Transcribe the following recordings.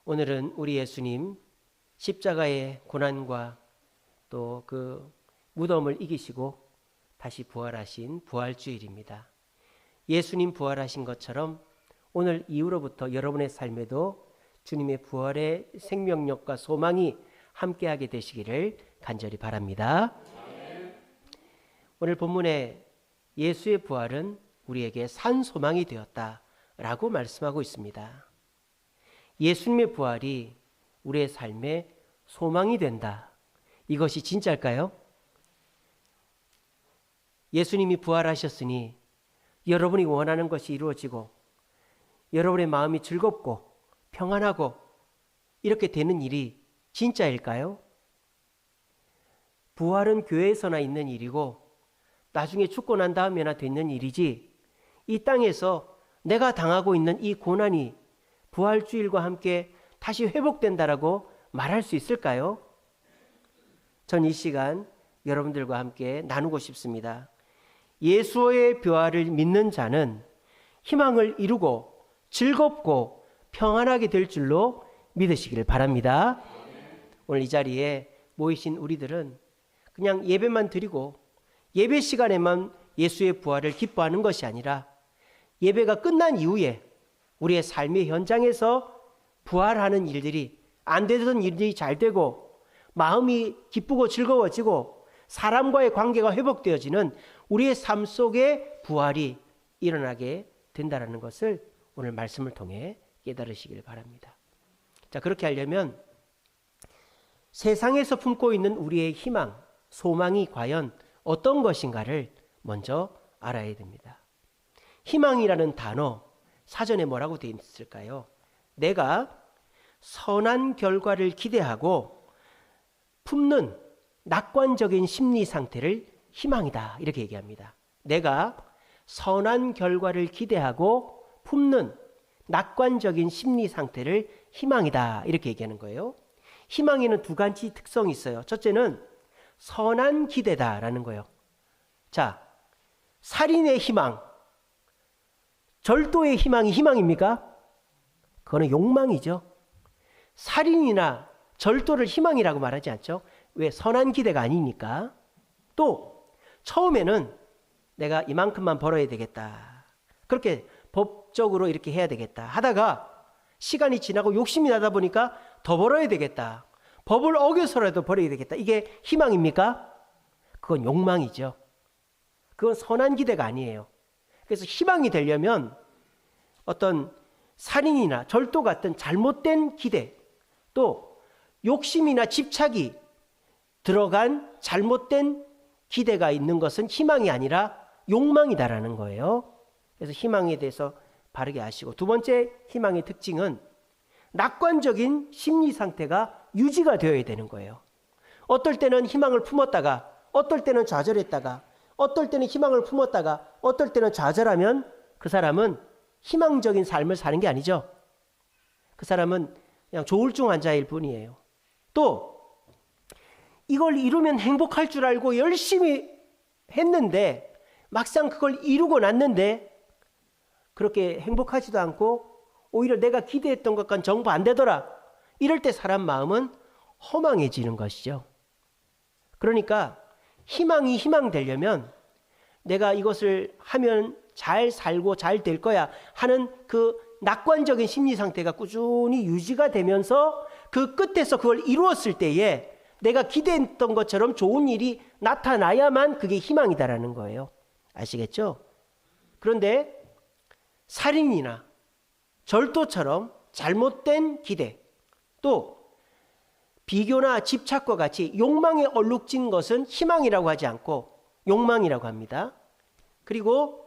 오늘은 우리 예수님 십자가의 고난과 또 그 무덤을 이기시고 다시 부활하신 부활주일입니다. 예수님 부활하신 것처럼 오늘 이후로부터 여러분의 삶에도 주님의 부활의 생명력과 소망이 함께하게 되시기를 간절히 바랍니다. 오늘 본문에 예수의 부활은 우리에게 산 소망이 되었다라고 말씀하고 있습니다. 예수님의 부활이 우리의 삶에 소망이 된다. 이것이 진짜일까요? 예수님이 부활하셨으니 여러분이 원하는 것이 이루어지고 여러분의 마음이 즐겁고 평안하고 이렇게 되는 일이 진짜일까요? 부활은 교회에서나 있는 일이고 나중에 죽고 난 다음에나 되는 일이지, 이 땅에서 내가 당하고 있는 이 고난이 부활주일과 함께 다시 회복된다라고 말할 수 있을까요? 전 이 시간 여러분들과 함께 나누고 싶습니다. 예수의 부활을 믿는 자는 희망을 이루고 즐겁고 평안하게 될 줄로 믿으시기를 바랍니다. 오늘 이 자리에 모이신 우리들은 그냥 예배만 드리고 예배 시간에만 예수의 부활을 기뻐하는 것이 아니라 예배가 끝난 이후에 우리의 삶의 현장에서 부활하는 일들이, 안 되던 일들이 잘 되고 마음이 기쁘고 즐거워지고 사람과의 관계가 회복되어지는 우리의 삶 속에 부활이 일어나게 된다는 것을 오늘 말씀을 통해 깨달으시길 바랍니다. 자, 그렇게 하려면 세상에서 품고 있는 우리의 희망, 소망이 과연 어떤 것인가를 먼저 알아야 됩니다. 희망이라는 단어, 사전에 뭐라고 되어 있을까요? 내가 선한 결과를 기대하고 품는 낙관적인 심리 상태를 희망이다, 이렇게 얘기합니다. 내가 선한 결과를 기대하고 품는 낙관적인 심리 상태를 희망이다, 이렇게 얘기하는 거예요. 희망에는 두 가지 특성이 있어요. 첫째는 선한 기대다라는 거예요. 자, 살인의 희망, 절도의 희망이 희망입니까? 그거는 욕망이죠. 살인이나 절도를 희망이라고 말하지 않죠. 왜? 선한 기대가 아니니까. 또 처음에는 내가 이만큼만 벌어야 되겠다, 그렇게 법적으로 이렇게 해야 되겠다 하다가 시간이 지나고 욕심이 나다 보니까 더 벌어야 되겠다, 법을 어겨서라도 벌어야 되겠다, 이게 희망입니까? 그건 욕망이죠. 그건 선한 기대가 아니에요. 그래서 희망이 되려면 어떤 살인이나 절도 같은 잘못된 기대, 또 욕심이나 집착이 들어간 잘못된 기대가 있는 것은 희망이 아니라 욕망이다라는 거예요. 그래서 희망에 대해서 바르게 아시고, 두 번째 희망의 특징은 낙관적인 심리 상태가 유지가 되어야 되는 거예요. 어떨 때는 희망을 품었다가, 어떨 때는 좌절했다가, 어떨 때는 희망을 품었다가, 어떨 때는 좌절하면 그 사람은 희망적인 삶을 사는 게 아니죠. 그 사람은 그냥 조울증 환자일 뿐이에요. 또 이걸 이루면 행복할 줄 알고 열심히 했는데 막상 그걸 이루고 났는데 그렇게 행복하지도 않고 오히려 내가 기대했던 것과는 정반대더라, 이럴 때 사람 마음은 허망해지는 것이죠. 그러니까 희망이 희망되려면 내가 이것을 하면 잘 살고 잘 될 거야 하는 그 낙관적인 심리 상태가 꾸준히 유지가 되면서 그 끝에서 그걸 이루었을 때에 내가 기대했던 것처럼 좋은 일이 나타나야만 그게 희망이다라는 거예요. 아시겠죠? 그런데 살인이나 절도처럼 잘못된 기대, 또 비교나 집착과 같이 욕망에 얼룩진 것은 희망이라고 하지 않고 욕망이라고 합니다. 그리고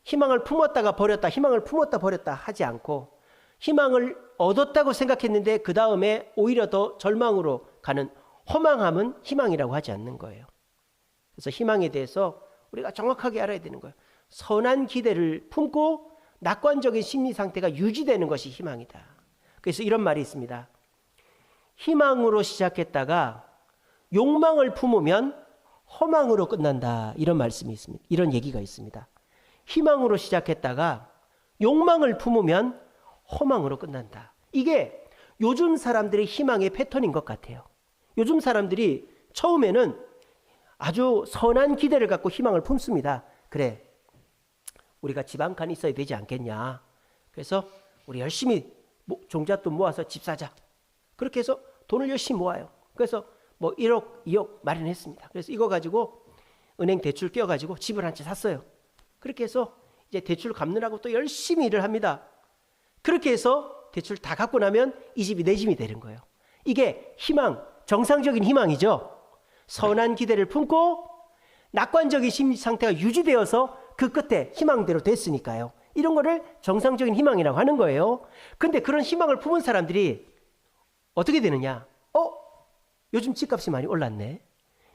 희망을 품었다가 버렸다, 희망을 품었다 버렸다 하지 않고 희망을 얻었다고 생각했는데 그 다음에 오히려 더 절망으로 가는 허망함은 희망이라고 하지 않는 거예요. 그래서 희망에 대해서 우리가 정확하게 알아야 되는 거예요. 선한 기대를 품고 낙관적인 심리 상태가 유지되는 것이 희망이다. 그래서 이런 말이 있습니다. 희망으로 시작했다가 욕망을 품으면 허망으로 끝난다, 이런 말씀이 있습니다. 이런 얘기가 있습니다. 희망으로 시작했다가 욕망을 품으면 허망으로 끝난다. 이게 요즘 사람들의 희망의 패턴인 것 같아요. 요즘 사람들이 처음에는 아주 선한 기대를 갖고 희망을 품습니다. 그래, 우리가 집 한 칸 있어야 되지 않겠냐. 그래서 우리 열심히 종잣돈 모아서 집 사자. 그렇게 해서 돈을 열심히 모아요. 그래서 뭐 1억, 2억 마련했습니다. 그래서 이거 가지고 은행 대출 껴가지고 집을 한 채 샀어요. 그렇게 해서 이제 대출 갚느라고 또 열심히 일을 합니다. 그렇게 해서 대출 다 갚고 나면 이 집이 내 집이 되는 거예요. 이게 희망, 정상적인 희망이죠. 선한 기대를 품고 낙관적인 심리 상태가 유지되어서 그 끝에 희망대로 됐으니까요. 이런 거를 정상적인 희망이라고 하는 거예요. 근데 그런 희망을 품은 사람들이 어떻게 되느냐? 요즘 집값이 많이 올랐네.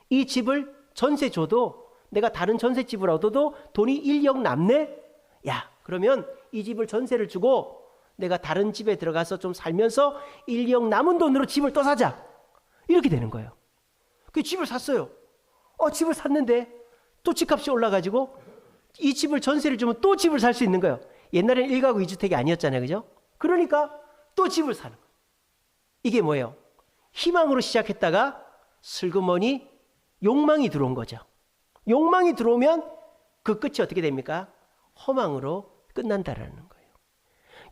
이 집을 전세 줘도 내가 다른 전세집을 얻어도 돈이 1억 남네? 야, 그러면 이 집을 전세를 주고 내가 다른 집에 들어가서 좀 살면서 1억 남은 돈으로 집을 또 사자. 이렇게 되는 거예요. 그 집을 샀어요. 집을 샀는데 또 집값이 올라가지고 이 집을 전세를 주면 또 집을 살 수 있는 거예요. 옛날에는 1가구 2주택이 아니었잖아요. 그죠? 그러니까 또 집을 사는 거예요. 이게 뭐예요? 희망으로 시작했다가 슬그머니 욕망이 들어온 거죠. 욕망이 들어오면 그 끝이 어떻게 됩니까? 허망으로 끝난다라는 거예요.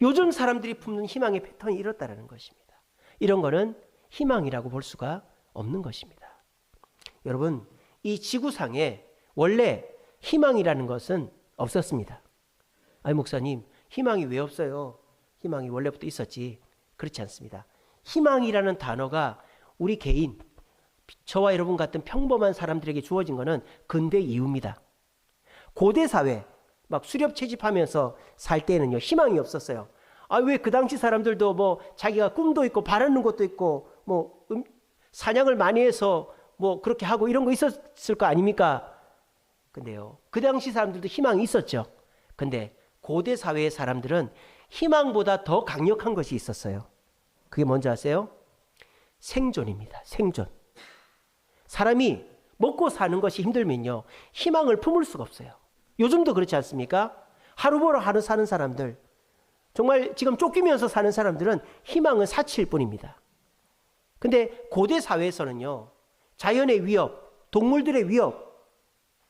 요즘 사람들이 품는 희망의 패턴이 이렇다라는 것입니다. 이런 거는 희망이라고 볼 수가 없는 것입니다. 여러분, 이 지구상에 원래 희망이라는 것은 없었습니다. 아니 목사님, 희망이 왜 없어요? 희망이 원래부터 있었지. 그렇지 않습니다. 희망이라는 단어가 우리 개인, 저와 여러분 같은 평범한 사람들에게 주어진 것은 근대 이후입니다. 고대 사회, 막 수렵 채집하면서 살 때는요, 희망이 없었어요. 왜 그 당시 사람들도 뭐 자기가 꿈도 있고 바라는 것도 있고 뭐 사냥을 많이 해서 뭐 그렇게 하고 이런 거 있었을 거 아닙니까? 근데요, 그 당시 사람들도 희망이 있었죠. 근데 고대 사회의 사람들은 희망보다 더 강력한 것이 있었어요. 그게 뭔지 아세요? 생존입니다. 생존. 사람이 먹고 사는 것이 힘들면요, 희망을 품을 수가 없어요. 요즘도 그렇지 않습니까? 하루 벌어 하루 사는 사람들, 정말 지금 쫓기면서 사는 사람들은 희망은 사치일 뿐입니다. 근데 고대 사회에서는요, 자연의 위협, 동물들의 위협,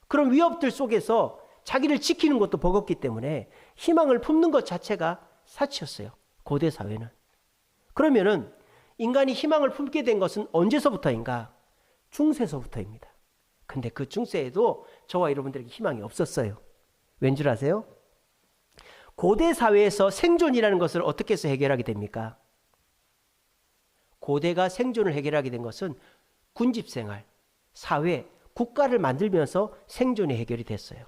그런 위협들 속에서 자기를 지키는 것도 버겁기 때문에 희망을 품는 것 자체가 사치였어요. 고대 사회는. 그러면은 인간이 희망을 품게 된 것은 언제서부터인가? 중세서부터입니다. 근데 그 중세에도 저와 여러분들에게 희망이 없었어요. 왠 줄 아세요? 고대 사회에서 생존이라는 것을 어떻게 해서 해결하게 됩니까? 고대가 생존을 해결하게 된 것은 군집생활, 사회, 국가를 만들면서 생존이 해결이 됐어요.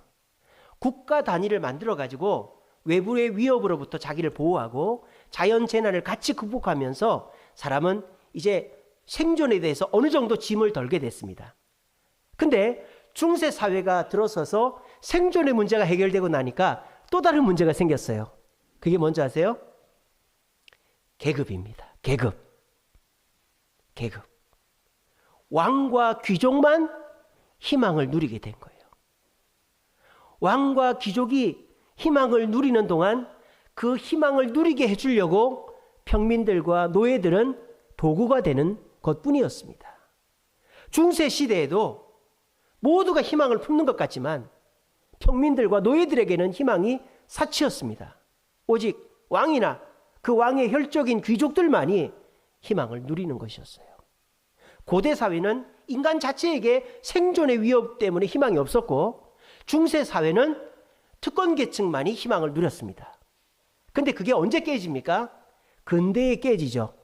국가 단위를 만들어가지고 외부의 위협으로부터 자기를 보호하고 자연재난을 같이 극복하면서 사람은 이제 생존에 대해서 어느 정도 짐을 덜게 됐습니다. 근데 중세 사회가 들어서서 생존의 문제가 해결되고 나니까 또 다른 문제가 생겼어요. 그게 뭔지 아세요? 계급입니다. 계급. 왕과 귀족만 희망을 누리게 된 거예요. 왕과 귀족이 희망을 누리는 동안 그 희망을 누리게 해주려고 평민들과 노예들은 도구가 되는 것뿐이었습니다. 중세 시대에도 모두가 희망을 품는 것 같지만 평민들과 노예들에게는 희망이 사치였습니다. 오직 왕이나 그 왕의 혈족인 귀족들만이 희망을 누리는 것이었어요. 고대 사회는 인간 자체에게 생존의 위협 때문에 희망이 없었고, 중세 사회는 특권 계층만이 희망을 누렸습니다. 근데 그게 언제 깨집니까? 근대에 깨지죠.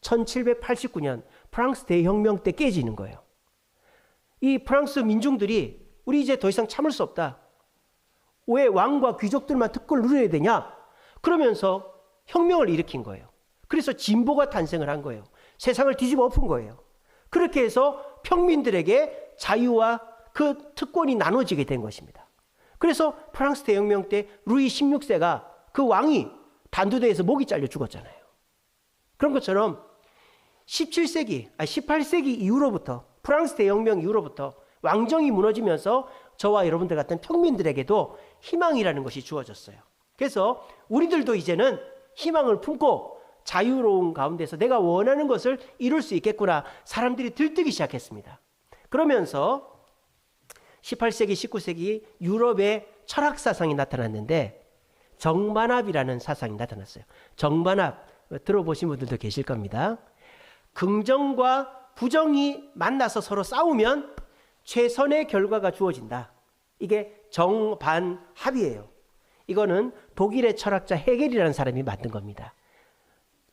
1789년 프랑스 대혁명 때 깨지는 거예요. 이 프랑스 민중들이 우리 이제 더 이상 참을 수 없다. 왜 왕과 귀족들만 특권을 누려야 되냐? 그러면서 혁명을 일으킨 거예요. 그래서 진보가 탄생을 한 거예요. 세상을 뒤집어 엎은 거예요. 그렇게 해서 평민들에게 자유와 그 특권이 나눠지게 된 것입니다. 그래서 프랑스 대혁명 때 루이 16세가 그 왕이 단두대에서 목이 잘려 죽었잖아요. 그런 것처럼 18세기 이후로부터, 프랑스 대혁명 이후로부터 왕정이 무너지면서 저와 여러분들 같은 평민들에게도 희망이라는 것이 주어졌어요. 그래서 우리들도 이제는 희망을 품고 자유로운 가운데서 내가 원하는 것을 이룰 수 있겠구나. 사람들이 들뜨기 시작했습니다. 그러면서 18세기, 19세기 유럽의 철학 사상이 나타났는데 정반합이라는 사상이 나타났어요. 정반합 들어보신 분들도 계실 겁니다. 긍정과 부정이 만나서 서로 싸우면 최선의 결과가 주어진다. 이게 정반합이에요. 이거는 독일의 철학자 헤겔이라는 사람이 만든 겁니다.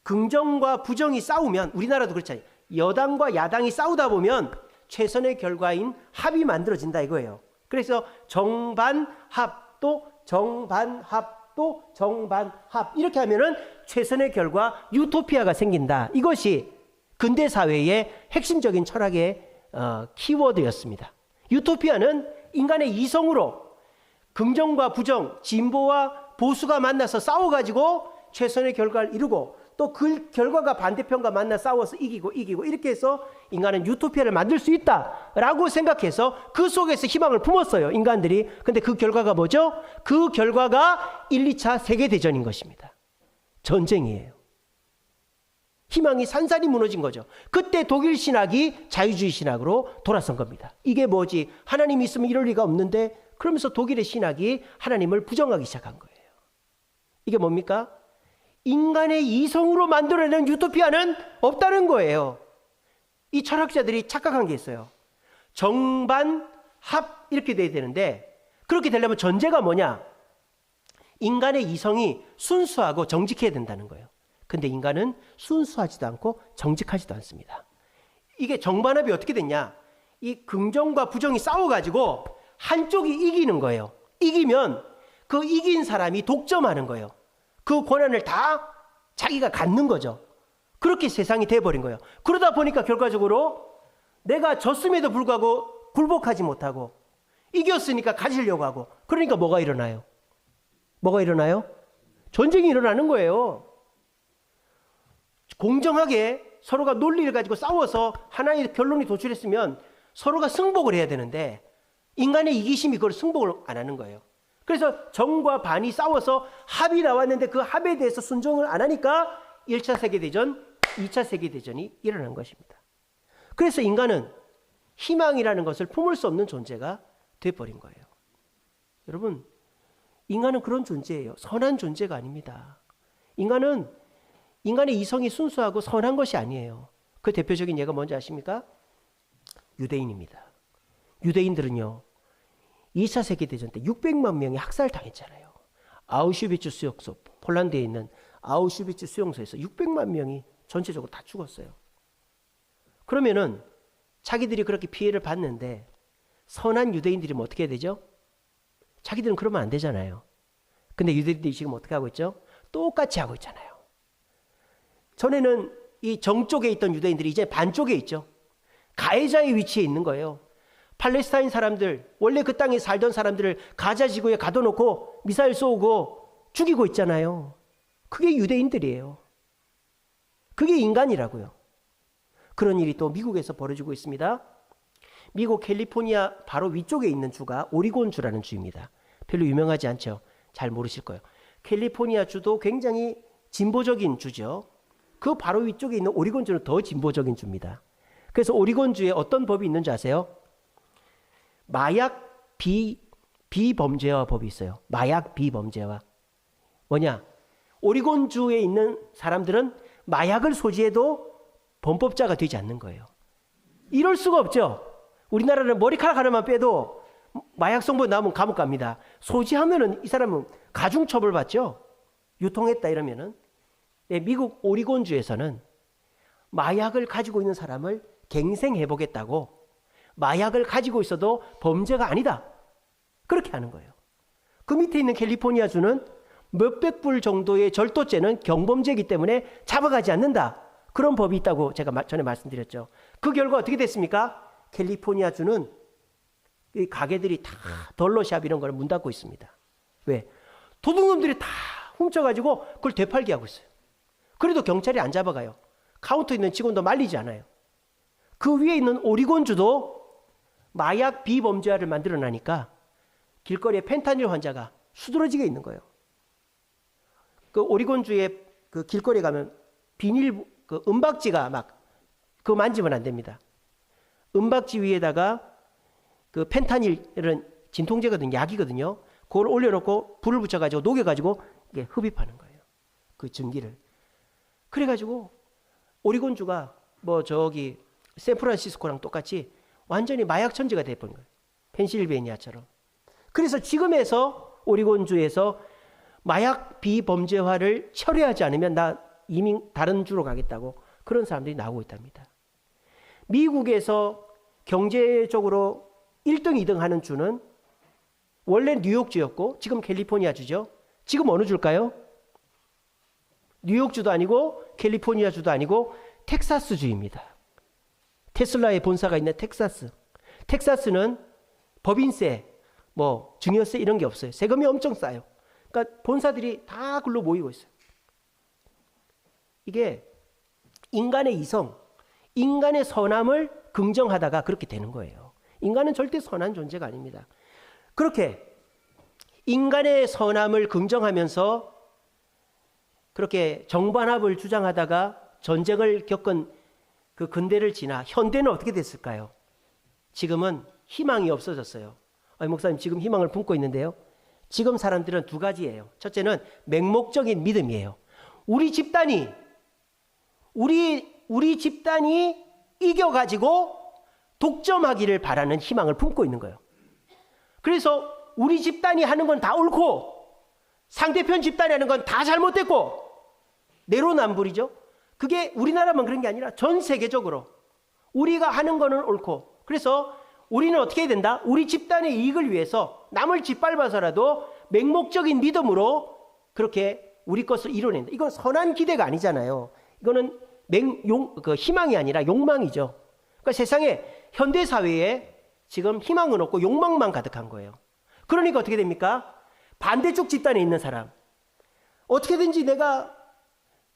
긍정과 부정이 싸우면, 우리나라도 그렇잖아요. 여당과 야당이 싸우다 보면 최선의 결과인 합이 만들어진다 이거예요. 그래서 정반합 또 정반합 또 정반합 이렇게 하면은 최선의 결과 유토피아가 생긴다. 이것이 근대 사회의 핵심적인 철학의 키워드였습니다. 유토피아는 인간의 이성으로 긍정과 부정, 진보와 보수가 만나서 싸워가지고 최선의 결과를 이루고 또 그 결과가 반대편과 만나 싸워서 이기고 이렇게 해서 인간은 유토피아를 만들 수 있다라고 생각해서 그 속에서 희망을 품었어요. 인간들이. 근데 그 결과가 뭐죠? 그 결과가 1, 2차 세계대전인 것입니다. 전쟁이에요. 희망이 산산이 무너진 거죠. 그때 독일 신학이 자유주의 신학으로 돌아선 겁니다. 이게 뭐지? 하나님이 있으면 이럴 리가 없는데 그러면서 독일의 신학이 하나님을 부정하기 시작한 거예요. 이게 뭡니까? 인간의 이성으로 만들어낸 유토피아는 없다는 거예요. 이 철학자들이 착각한 게 있어요. 정반합 이렇게 돼야 되는데 그렇게 되려면 전제가 뭐냐? 인간의 이성이 순수하고 정직해야 된다는 거예요. 근데 인간은 순수하지도 않고 정직하지도 않습니다. 이게 정반합이 어떻게 됐냐? 이 긍정과 부정이 싸워가지고 한쪽이 이기는 거예요. 이기면 그 이긴 사람이 독점하는 거예요. 그 권한을 다 자기가 갖는 거죠. 그렇게 세상이 돼버린 거예요. 그러다 보니까 결과적으로 내가 졌음에도 불구하고 굴복하지 못하고 이겼으니까 가지려고 하고 그러니까 뭐가 일어나요? 뭐가 일어나요? 전쟁이 일어나는 거예요. 공정하게 서로가 논리를 가지고 싸워서 하나의 결론이 도출했으면 서로가 승복을 해야 되는데 인간의 이기심이 그걸 승복을 안 하는 거예요. 그래서 정과 반이 싸워서 합이 나왔는데 그 합에 대해서 순종을 안 하니까 1차 세계대전, 2차 세계대전이 일어난 것입니다. 그래서 인간은 희망이라는 것을 품을 수 없는 존재가 돼버린 거예요. 여러분, 인간은 그런 존재예요. 선한 존재가 아닙니다. 인간은 인간의 이성이 순수하고 선한 것이 아니에요. 그 대표적인 예가 뭔지 아십니까? 유대인입니다. 유대인들은요. 2차 세계대전 때 600만 명이 학살당했잖아요. 아우슈비츠 수용소, 폴란드에 있는 아우슈비츠 수용소에서 600만 명이 전체적으로 다 죽었어요. 그러면은 자기들이 그렇게 피해를 봤는데 선한 유대인들이 뭐 어떻게 해야 되죠? 자기들은 그러면 안 되잖아요. 근데 유대인들이 지금 어떻게 하고 있죠? 똑같이 하고 있잖아요. 전에는 이 정쪽에 있던 유대인들이 이제 반쪽에 있죠. 가해자의 위치에 있는 거예요. 팔레스타인 사람들, 원래 그 땅에 살던 사람들을 가자 지구에 가둬놓고 미사일 쏘고 죽이고 있잖아요. 그게 유대인들이에요. 그게 인간이라고요. 그런 일이 또 미국에서 벌어지고 있습니다. 미국 캘리포니아 바로 위쪽에 있는 주가 오리곤 주라는 주입니다. 별로 유명하지 않죠. 잘 모르실 거예요. 캘리포니아 주도 굉장히 진보적인 주죠. 그 바로 위쪽에 있는 오리곤 주는 더 진보적인 주입니다. 그래서 오리곤 주에 어떤 법이 있는지 아세요? 마약 비범죄화 법이 있어요. 마약 비범죄화. 뭐냐? 오리곤주에 있는 사람들은 마약을 소지해도 범법자가 되지 않는 거예요. 이럴 수가 없죠. 우리나라는 머리카락 하나만 빼도 마약 성분 나오면 감옥 갑니다. 소지하면은 이 사람은 가중처벌 받죠. 유통했다 이러면은. 네, 미국 오리곤주에서는 마약을 가지고 있는 사람을 갱생해 보겠다고 마약을 가지고 있어도 범죄가 아니다. 그렇게 하는 거예요. 그 밑에 있는 캘리포니아주는 몇백 불 정도의 절도죄는 경범죄이기 때문에 잡아가지 않는다. 그런 법이 있다고 제가 전에 말씀드렸죠. 그 결과 어떻게 됐습니까? 캘리포니아주는 이 가게들이 다 덜러샵 이런 걸 문 닫고 있습니다. 왜? 도둑놈들이 다 훔쳐가지고 그걸 되팔게 하고 있어요. 그래도 경찰이 안 잡아가요. 카운터에 있는 직원도 말리지 않아요. 그 위에 있는 오리곤주도 마약 비범죄화를 만들어내니까 길거리에 펜타닐 환자가 수두러지게 있는 거예요. 그 오리곤주의 그 길거리에 가면 비닐, 그 은박지가 막, 그거 만지면 안 됩니다. 은박지 위에다가 그 펜타닐, 이런 진통제거든요. 약이거든요. 그걸 올려놓고 불을 붙여가지고 녹여가지고 이게 흡입하는 거예요. 그 전기를. 그래가지고 오리곤주가 뭐 저기 샌프란시스코랑 똑같이 완전히 마약 천지가 돼버린 거예요. 펜실베니아처럼. 그래서 지금에서 오리곤주에서 마약 비범죄화를 처리하지 않으면 나 이민 다른 주로 가겠다고 그런 사람들이 나오고 있답니다. 미국에서 경제적으로 1등, 2등 하는 주는 원래 뉴욕주였고 지금 캘리포니아주죠. 지금 어느 주일까요? 뉴욕주도 아니고 캘리포니아주도 아니고 텍사스주입니다. 테슬라의 본사가 있는 텍사스. 텍사스는 법인세, 뭐 증여세 이런 게 없어요. 세금이 엄청 싸요. 그러니까 본사들이 다 글로 모이고 있어요. 이게 인간의 이성, 인간의 선함을 긍정하다가 그렇게 되는 거예요. 인간은 절대 선한 존재가 아닙니다. 그렇게 인간의 선함을 긍정하면서 그렇게 정반합을 주장하다가 전쟁을 겪은 그 근대를 지나 현대는 어떻게 됐을까요? 지금은 희망이 없어졌어요. 목사님 지금 희망을 품고 있는데요. 지금 사람들은 두 가지예요. 첫째는 맹목적인 믿음이에요. 우리 집단이 이겨가지고 독점하기를 바라는 희망을 품고 있는 거예요. 그래서 우리 집단이 하는 건 다 옳고 상대편 집단이 하는 건 다 잘못됐고 내로남불이죠. 그게 우리나라만 그런 게 아니라 전 세계적으로 우리가 하는 거는 옳고 그래서 우리는 어떻게 해야 된다? 우리 집단의 이익을 위해서 남을 짓밟아서라도 맹목적인 믿음으로 그렇게 우리 것을 이뤄낸다. 이건 선한 기대가 아니잖아요. 이거는 희망이 아니라 욕망이죠. 그러니까 세상에 현대사회에 지금 희망은 없고 욕망만 가득한 거예요. 그러니까 어떻게 됩니까? 반대쪽 집단에 있는 사람. 어떻게든지 내가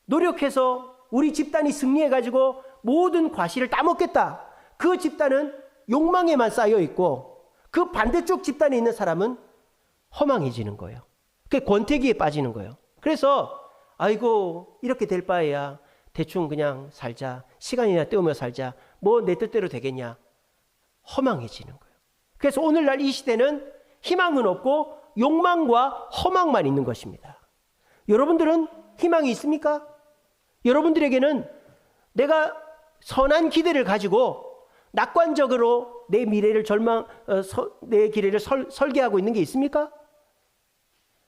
노력해서 우리 집단이 승리해가지고 모든 과실을 따먹겠다. 그 집단은 욕망에만 쌓여 있고 그 반대쪽 집단에 있는 사람은 허망해지는 거예요. 그게 권태기에 빠지는 거예요. 그래서 아이고 이렇게 될 바에야 대충 그냥 살자. 시간이나 때우며 살자. 뭐 내 뜻대로 되겠냐. 허망해지는 거예요. 그래서 오늘날 이 시대는 희망은 없고 욕망과 허망만 있는 것입니다. 여러분들은 희망이 있습니까? 여러분들에게는 내가 선한 기대를 가지고 낙관적으로 내 미래를 내 기회를 설계하고 있는 게 있습니까?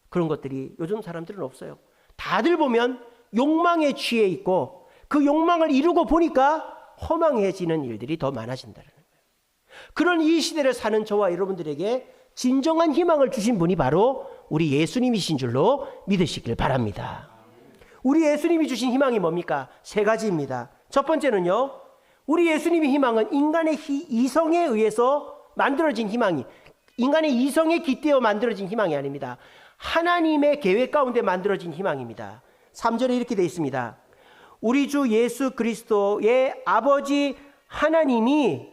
그런 것들이 요즘 사람들은 없어요. 다들 보면 욕망에 취해 있고 그 욕망을 이루고 보니까 허망해지는 일들이 더 많아진다는 거예요. 그런 이 시대를 사는 저와 여러분들에게 진정한 희망을 주신 분이 바로 우리 예수님이신 줄로 믿으시길 바랍니다. 우리 예수님이 주신 희망이 뭡니까? 세 가지입니다. 첫 번째는요. 우리 예수님의 희망은 인간의 이성에 의해서 만들어진 희망이 인간의 이성에 깃대어 만들어진 희망이 아닙니다. 하나님의 계획 가운데 만들어진 희망입니다. 3절에 이렇게 되어 있습니다. 우리 주 예수 그리스도의 아버지 하나님이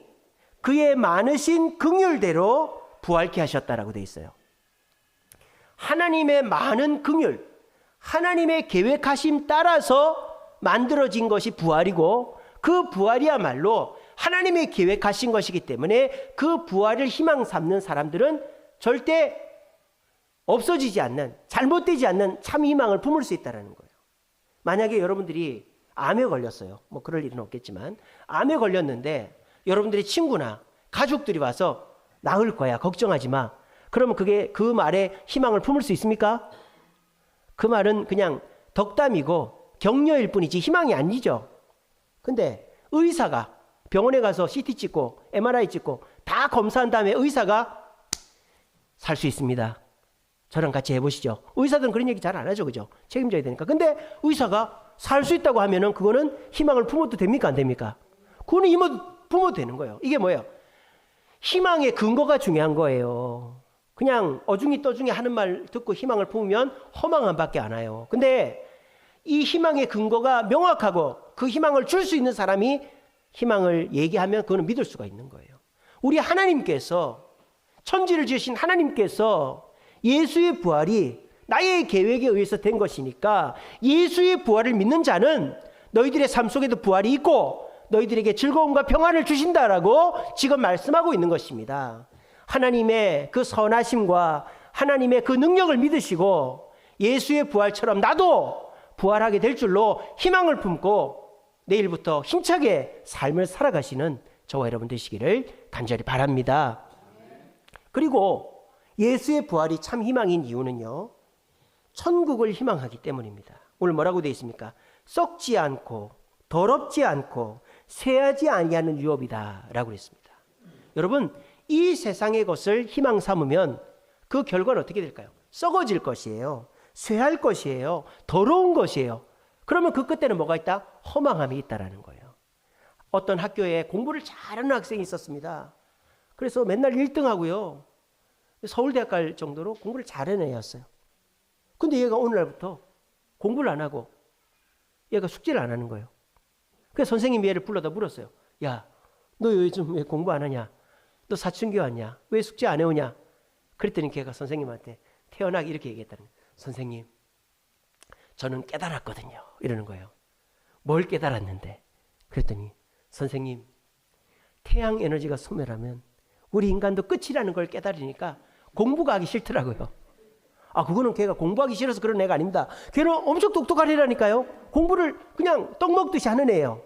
그의 많으신 긍휼대로 부활케 하셨다라고 되어 있어요. 하나님의 많은 긍휼, 하나님의 계획하심 따라서 만들어진 것이 부활이고 그 부활이야말로 하나님의 계획하신 것이기 때문에 그 부활을 희망 삼는 사람들은 절대 없어지지 않는, 잘못되지 않는 참 희망을 품을 수 있다는 거예요. 만약에 여러분들이 암에 걸렸어요. 뭐 그럴 일은 없겠지만 암에 걸렸는데 여러분들의 친구나 가족들이 와서 나을 거야, 걱정하지 마. 그러면 그게 그 말에 희망을 품을 수 있습니까? 그 말은 그냥 덕담이고 격려일 뿐이지 희망이 아니죠. 근데 의사가 병원에 가서 CT 찍고 MRI 찍고 다 검사한 다음에 의사가 살 수 있습니다. 저랑 같이 해보시죠. 의사들은 그런 얘기 잘 안 하죠. 그죠? 책임져야 되니까. 근데 의사가 살 수 있다고 하면은 그거는 희망을 품어도 됩니까? 안 됩니까? 그거는 품어도 되는 거예요. 이게 뭐예요? 희망의 근거가 중요한 거예요. 그냥 어중이 떠중이 하는 말 듣고 희망을 품으면 허망함 밖에 안 와요. 근데 이 희망의 근거가 명확하고 그 희망을 줄 수 있는 사람이 희망을 얘기하면 그거는 믿을 수가 있는 거예요. 우리 하나님께서 천지를 지으신 하나님께서 예수의 부활이 나의 계획에 의해서 된 것이니까 예수의 부활을 믿는 자는 너희들의 삶 속에도 부활이 있고 너희들에게 즐거움과 평안을 주신다라고 지금 말씀하고 있는 것입니다. 하나님의 그 선하심과 하나님의 그 능력을 믿으시고 예수의 부활처럼 나도 부활하게 될 줄로 희망을 품고 내일부터 힘차게 삶을 살아가시는 저와 여러분 되시기를 간절히 바랍니다. 그리고 예수의 부활이 참 희망인 이유는요, 천국을 희망하기 때문입니다. 오늘 뭐라고 되어 있습니까? 썩지 않고 더럽지 않고 쇠하지 아니하는 유업이다 라고 했습니다. 여러분, 이 세상의 것을 희망 삼으면 그 결과는 어떻게 될까요? 썩어질 것이에요. 쇠할 것이에요. 더러운 것이에요. 그러면 그 끝에는 뭐가 있다? 허망함이 있다라는 거예요. 어떤 학교에 공부를 잘하는 학생이 있었습니다. 그래서 맨날 1등 하고요, 서울대학 갈 정도로 공부를 잘하는 애였어요. 근데 얘가 오늘날부터 공부를 안 하고 얘가 숙제를 안 하는 거예요. 그래서 선생님이 얘를 불러다 물었어요. 야, 너 요즘 왜 공부 안 하냐? 너 사춘기 왔냐? 왜 숙제 안 해오냐? 그랬더니 걔가 선생님한테 태어나게 이렇게 얘기했다는 거예요. 선생님, 저는 깨달았거든요. 이러는 거예요. 뭘 깨달았는데? 그랬더니 선생님, 태양 에너지가 소멸하면 우리 인간도 끝이라는 걸 깨달으니까 공부가 하기 싫더라고요. 아, 그거는 걔가 공부하기 싫어서 그런 애가 아닙니다. 걔는 엄청 똑똑한 애라니까요. 공부를 그냥 떡 먹듯이 하는 애예요.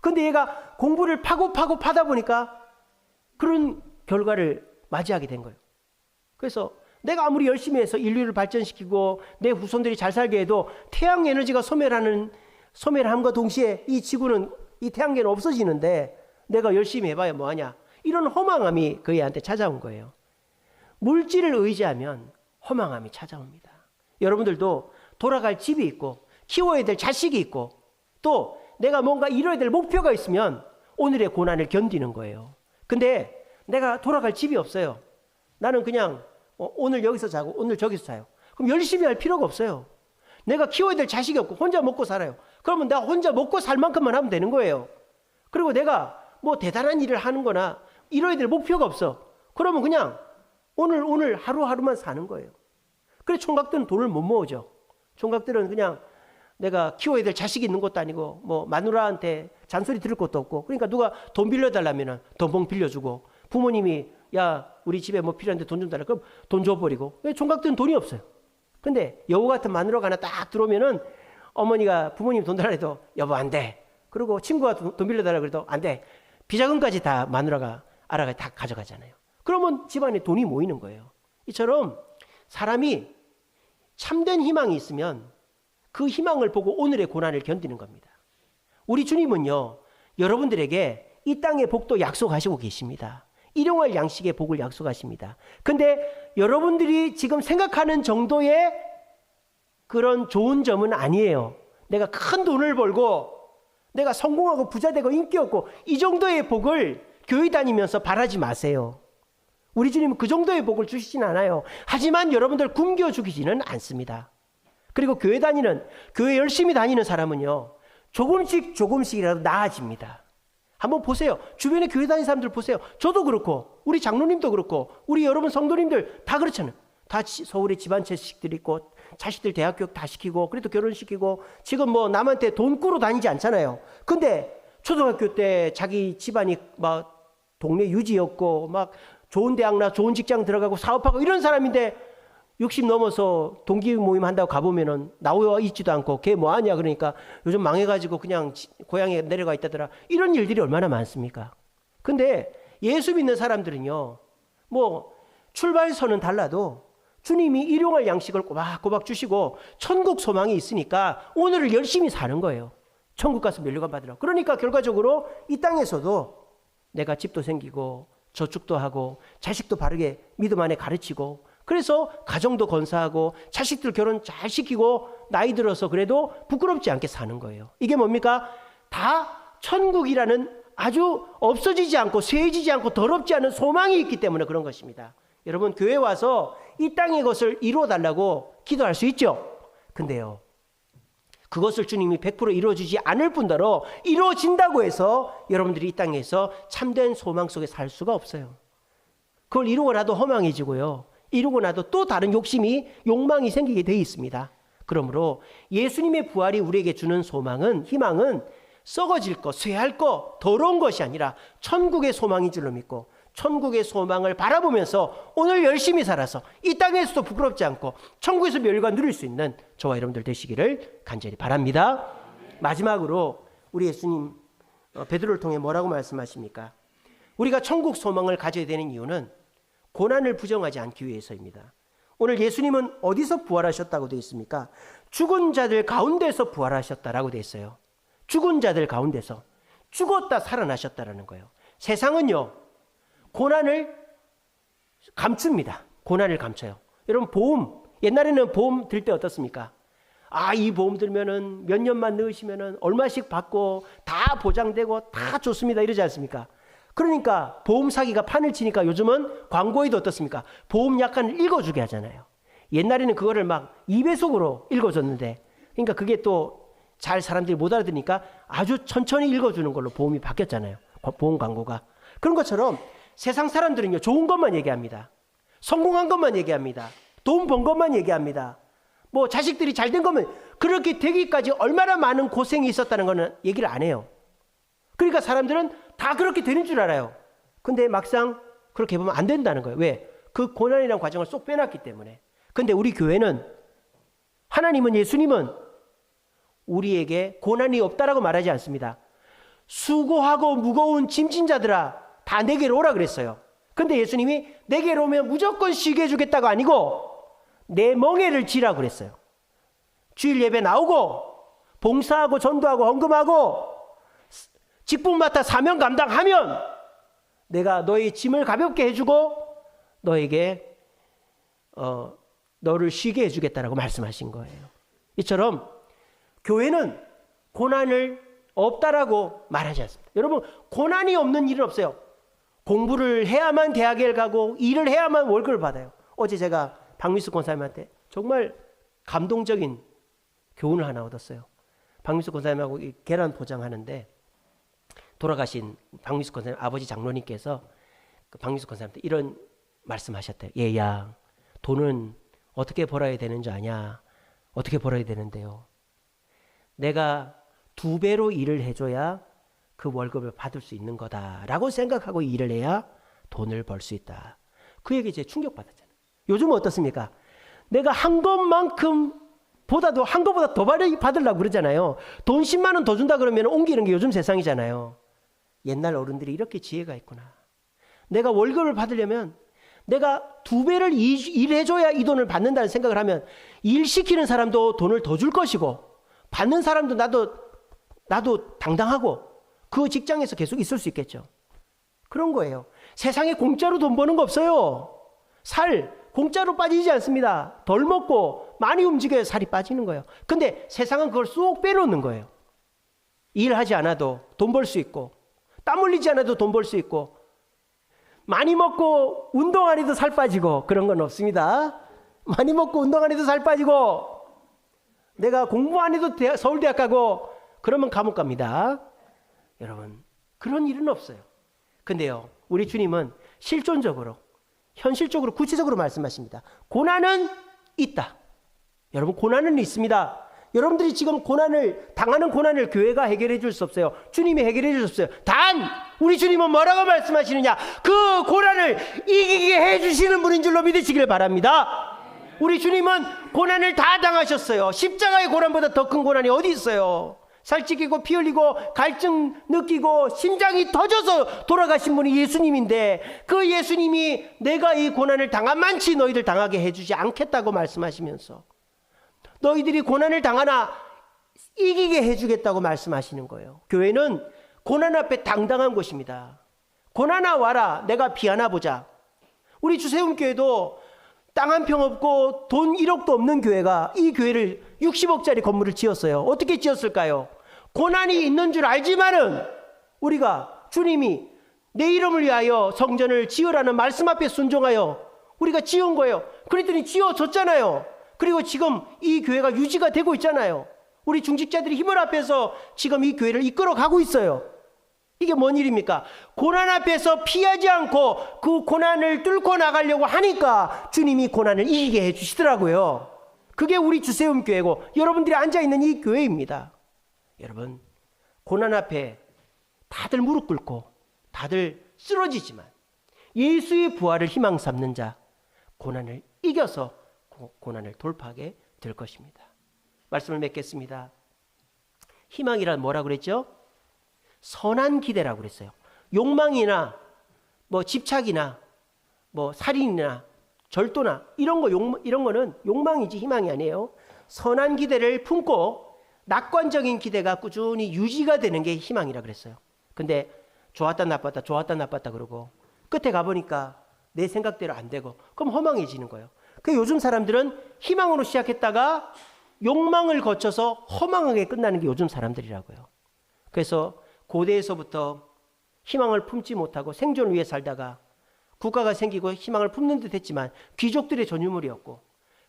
근데 얘가 공부를 파고 파다 보니까 그런 결과를 맞이하게 된 거예요. 그래서 내가 아무리 열심히 해서 인류를 발전시키고 내 후손들이 잘 살게 해도 태양 에너지가 소멸함과 동시에 이 지구는, 이 태양계는 없어지는데 내가 열심히 해봐야 뭐하냐, 이런 허망함이 그 애한테 찾아온 거예요. 물질을 의지하면 허망함이 찾아옵니다. 여러분들도 돌아갈 집이 있고 키워야 될 자식이 있고 또 내가 뭔가 이뤄야 될 목표가 있으면 오늘의 고난을 견디는 거예요. 근데 내가 돌아갈 집이 없어요. 나는 그냥 오늘 여기서 자고 오늘 저기서 자요. 그럼 열심히 할 필요가 없어요. 내가 키워야 될 자식이 없고 혼자 먹고 살아요. 그러면 내가 혼자 먹고 살 만큼만 하면 되는 거예요. 그리고 내가 뭐 대단한 일을 하는 거나 이뤄야 될 목표가 없어. 그러면 그냥 오늘 하루하루만 사는 거예요. 그래서 총각들은 돈을 못 모으죠. 총각들은 그냥 내가 키워야 될 자식이 있는 것도 아니고 뭐 마누라한테 잔소리 들을 것도 없고, 그러니까 누가 돈 빌려달라면 돈봉 빌려주고, 부모님이 야 우리 집에 뭐 필요한데 돈 좀 달라 그럼 돈 줘버리고. 총각들은 돈이 없어요. 근데 여우 같은 마누라가 하나 딱 들어오면은 어머니가 부모님 돈 달라 해도 여보 안 돼. 그리고 친구가 돈 빌려달라 그래도 안 돼. 비자금까지 다 마누라가 알아가 다 가져가잖아요. 그러면 집안에 돈이 모이는 거예요. 이처럼 사람이 참된 희망이 있으면 그 희망을 보고 오늘의 고난을 견디는 겁니다. 우리 주님은요, 여러분들에게 이 땅의 복도 약속하시고 계십니다. 일용할 양식의 복을 약속하십니다. 근데 여러분들이 지금 생각하는 정도의 그런 좋은 점은 아니에요. 내가 큰 돈을 벌고 내가 성공하고 부자 되고 인기 없고 이 정도의 복을 교회 다니면서 바라지 마세요. 우리 주님은 그 정도의 복을 주시진 않아요. 하지만 여러분들 굶겨 죽이지는 않습니다. 그리고 교회 열심히 다니는 사람은요, 조금씩이라도 나아집니다. 한번 보세요. 주변에 교회 다니는 사람들 보세요. 저도 그렇고 우리 장로님도 그렇고 우리 여러분 성도님들 다 그렇잖아요. 다 서울에 집 한 채씩들 있고 자식들 대학 교육 다 시키고 그래도 결혼시키고 지금 뭐 남한테 돈 꾸러 다니지 않잖아요. 근데 초등학교 때 자기 집안이 막 동네 유지였고 막 좋은 대학 나 좋은 직장 들어가고 사업하고 이런 사람인데 60 넘어서 동기 모임 한다고 가보면은 나와 있지도 않고 걔 뭐하냐 그러니까 요즘 망해가지고 그냥 고향에 내려가 있다더라. 이런 일들이 얼마나 많습니까? 근데 예수 믿는 사람들은요, 뭐 출발선은 달라도 주님이 일용할 양식을 꼬박꼬박 주시고 천국 소망이 있으니까 오늘을 열심히 사는 거예요. 천국 가서 면류관 받으라. 그러니까 결과적으로 이 땅에서도 내가 집도 생기고 저축도 하고 자식도 바르게 믿음 안에 가르치고 그래서 가정도 건사하고 자식들 결혼 잘 시키고 나이 들어서 그래도 부끄럽지 않게 사는 거예요. 이게 뭡니까? 다 천국이라는 아주 없어지지 않고 쇠해지지 않고 더럽지 않은 소망이 있기 때문에 그런 것입니다. 여러분 교회 와서 이 땅의 것을 이루어 달라고 기도할 수 있죠. 근데요, 그것을 주님이 100% 이루어주지 않을 뿐더러 이루어진다고 해서 여러분들이 이 땅에서 참된 소망 속에 살 수가 없어요. 그걸 이루고 나도 허망해지고요. 이루고 나도 또 다른 욕망이 생기게 돼 있습니다. 그러므로 예수님의 부활이 우리에게 주는 소망은, 희망은 썩어질 것, 쇠할 것, 더러운 것이 아니라 천국의 소망인 줄로 믿고 천국의 소망을 바라보면서 오늘 열심히 살아서 이 땅에서도 부끄럽지 않고 천국에서 멸관 누릴 수 있는 저와 여러분들 되시기를 간절히 바랍니다. 마지막으로 우리 예수님 베드로를 통해 뭐라고 말씀하십니까? 우리가 천국 소망을 가져야 되는 이유는 고난을 부정하지 않기 위해서입니다. 오늘 예수님은 어디서 부활하셨다고 되어 있습니까? 죽은 자들 가운데서 부활하셨다라고 되어 있어요. 죽은 자들 가운데서 죽었다 살아나셨다라는 거예요. 세상은요, 고난을 감춥니다. 고난을 감춰요. 여러분, 보험, 옛날에는 보험 들 때 어떻습니까? 이 보험 들면은 몇 년만 넣으시면은 얼마씩 받고 다 보장되고 다 좋습니다, 이러지 않습니까? 그러니까 보험 사기가 판을 치니까 요즘은 광고에도 어떻습니까? 보험 약관을 읽어주게 하잖아요. 옛날에는 그거를 막 2배속으로 읽어줬는데, 그러니까 그게 또 잘 사람들이 못 알아들으니까 아주 천천히 읽어주는 걸로 보험이 바뀌었잖아요. 보험 광고가. 그런 것처럼 세상 사람들은요, 좋은 것만 얘기합니다. 성공한 것만 얘기합니다. 돈 번 것만 얘기합니다. 뭐 자식들이 잘 된 것만, 그렇게 되기까지 얼마나 많은 고생이 있었다는 거는 얘기를 안 해요. 그러니까 사람들은 다 그렇게 되는 줄 알아요. 근데 막상 그렇게 보면 안 된다는 거예요. 왜? 그 고난이라는 과정을 쏙 빼놨기 때문에. 근데 우리 교회는, 하나님은, 예수님은 우리에게 고난이 없다라고 말하지 않습니다. 수고하고 무거운 짐진 자들아, 다 내게로 오라 그랬어요. 근데 예수님이 내게로 오면 무조건 쉬게 해주겠다가 아니고 내 멍에를 지라고 그랬어요. 주일 예배 나오고 봉사하고 전도하고 헌금하고 직분 맡아 사명 감당하면 내가 너의 짐을 가볍게 해주고 너에게 너를 쉬게 해주겠다라고 말씀하신 거예요. 이처럼 교회는 고난을 없다라고 말하지 않습니다. 여러분, 고난이 없는 일은 없어요. 공부를 해야만 대학에 가고 일을 해야만 월급을 받아요. 어제 제가 박미숙 권사님한테 정말 감동적인 교훈을 하나 얻었어요. 박미숙 권사님하고 계란 포장하는데 돌아가신 박미숙 권사님 아버지 장로님께서 그 박미숙 권사님한테 이런 말씀하셨대요. 얘야, 돈은 어떻게 벌어야 되는 줄 아냐? 어떻게 벌어야 되는데요? 내가 2배로 일을 해줘야 그 월급을 받을 수 있는 거다라고 생각하고 일을 해야 돈을 벌 수 있다. 그 얘기 이제 충격받았잖아요. 요즘은 어떻습니까? 내가 한 것만큼 보다도 한 것보다 더 받으려고 그러잖아요. 돈 10만 원 더 준다 그러면 옮기는 게 요즘 세상이잖아요. 옛날 어른들이 이렇게 지혜가 있구나. 내가 월급을 받으려면 내가 2배를 일해줘야 이 돈을 받는다는 생각을 하면 일 시키는 사람도 돈을 더 줄 것이고 받는 사람도 나도 당당하고 그 직장에서 계속 있을 수 있겠죠. 그런 거예요. 세상에 공짜로 돈 버는 거 없어요. 살 공짜로 빠지지 않습니다. 덜 먹고 많이 움직여야 살이 빠지는 거예요. 근데 세상은 그걸 쏙 빼놓는 거예요. 일하지 않아도 돈 벌 수 있고 땀 흘리지 않아도 돈 벌 수 있고 많이 먹고 운동 안 해도 살 빠지고 그런 건 없습니다. 많이 먹고 운동 안 해도 살 빠지고 내가 공부 안 해도 서울대학 가고 그러면 감옥 갑니다. 여러분, 그런 일은 없어요. 근데요, 우리 주님은 실존적으로, 현실적으로, 구체적으로 말씀하십니다. 고난은 있다. 여러분, 고난은 있습니다. 여러분들이 지금 당하는 고난을 교회가 해결해 줄 수 없어요. 주님이 해결해 줄 수 없어요. 단 우리 주님은 뭐라고 말씀하시느냐? 그 고난을 이기게 해주시는 분인 줄로 믿으시길 바랍니다. 우리 주님은 고난을 다 당하셨어요. 십자가의 고난보다 더 큰 고난이 어디 있어요? 살찌기고 피 흘리고 갈증 느끼고 심장이 터져서 돌아가신 분이 예수님인데 그 예수님이 내가 이 고난을 당한만치 너희들 당하게 해주지 않겠다고 말씀하시면서 너희들이 고난을 당하나 이기게 해주겠다고 말씀하시는 거예요. 교회는 고난 앞에 당당한 곳입니다. 고난아 와라, 내가 피하나 보자. 우리 주세움교회도 땅 한 평 없고 돈 1억도 없는 교회가 이 교회를 60억짜리 건물을 지었어요. 어떻게 지었을까요? 고난이 있는 줄 알지만은 우리가 주님이 내 이름을 위하여 성전을 지으라는 말씀 앞에 순종하여 우리가 지은 거예요. 그랬더니 지어졌잖아요. 그리고 지금 이 교회가 유지가 되고 있잖아요. 우리 중직자들이 힘을 합해서 지금 이 교회를 이끌어 가고 있어요. 이게 뭔 일입니까? 고난 앞에서 피하지 않고 그 고난을 뚫고 나가려고 하니까 주님이 고난을 이기게 해주시더라고요. 그게 우리 주세움 교회고 여러분들이 앉아있는 이 교회입니다. 여러분, 고난 앞에 다들 무릎 꿇고 다들 쓰러지지만 예수의 부활을 희망 삼는 자, 고난을 이겨서 고난을 돌파하게 될 것입니다. 말씀을 맺겠습니다. 희망이란 뭐라고 그랬죠? 선한 기대라고 그랬어요. 욕망이나 뭐 집착이나 뭐 살인이나 절도나 이런 거는 욕망이지 희망이 아니에요. 선한 기대를 품고 낙관적인 기대가 꾸준히 유지가 되는 게 희망이라 그랬어요. 근데 좋았다 나빴다 좋았다 나빴다 그러고 끝에 가보니까 내 생각대로 안 되고 그럼 허망해지는 거예요. 그 요즘 사람들은 희망으로 시작했다가 욕망을 거쳐서 허망하게 끝나는 게 요즘 사람들이라고요. 그래서 고대에서부터 희망을 품지 못하고 생존을 위해 살다가 국가가 생기고 희망을 품는 듯 했지만 귀족들의 전유물이었고,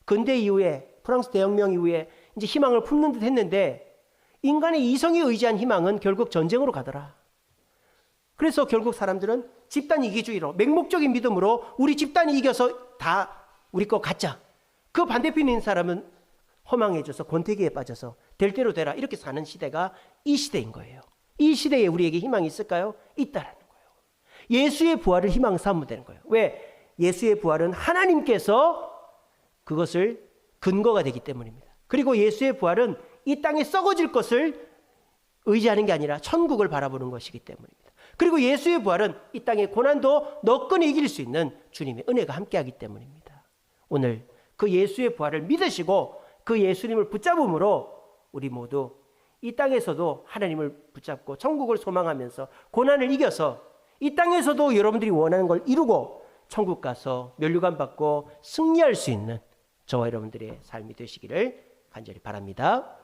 근대 이후에 프랑스 대혁명 이후에 이제 희망을 품는 듯 했는데 인간의 이성에 의지한 희망은 결국 전쟁으로 가더라. 그래서 결국 사람들은 집단 이기주의로 맹목적인 믿음으로 우리 집단이 이겨서 다 우리 거 갖자. 그 반대편에 있는 사람은 허망해져서 권태기에 빠져서 될 대로 되라 이렇게 사는 시대가 이 시대인 거예요. 이 시대에 우리에게 희망이 있을까요? 있다라는 거예요. 예수의 부활을 희망 삼으면 되는 거예요. 왜? 예수의 부활은 하나님께서 그것을 근거가 되기 때문입니다. 그리고 예수의 부활은 이 땅에 썩어질 것을 의지하는 게 아니라 천국을 바라보는 것이기 때문입니다. 그리고 예수의 부활은 이 땅의 고난도 너끈히 이길 수 있는 주님의 은혜가 함께하기 때문입니다. 오늘 그 예수의 부활을 믿으시고 그 예수님을 붙잡음으로 우리 모두 이 땅에서도 하나님을 붙잡고 천국을 소망하면서 고난을 이겨서 이 땅에서도 여러분들이 원하는 걸 이루고 천국 가서 면류관 받고 승리할 수 있는 저와 여러분들의 삶이 되시기를 간절히 바랍니다.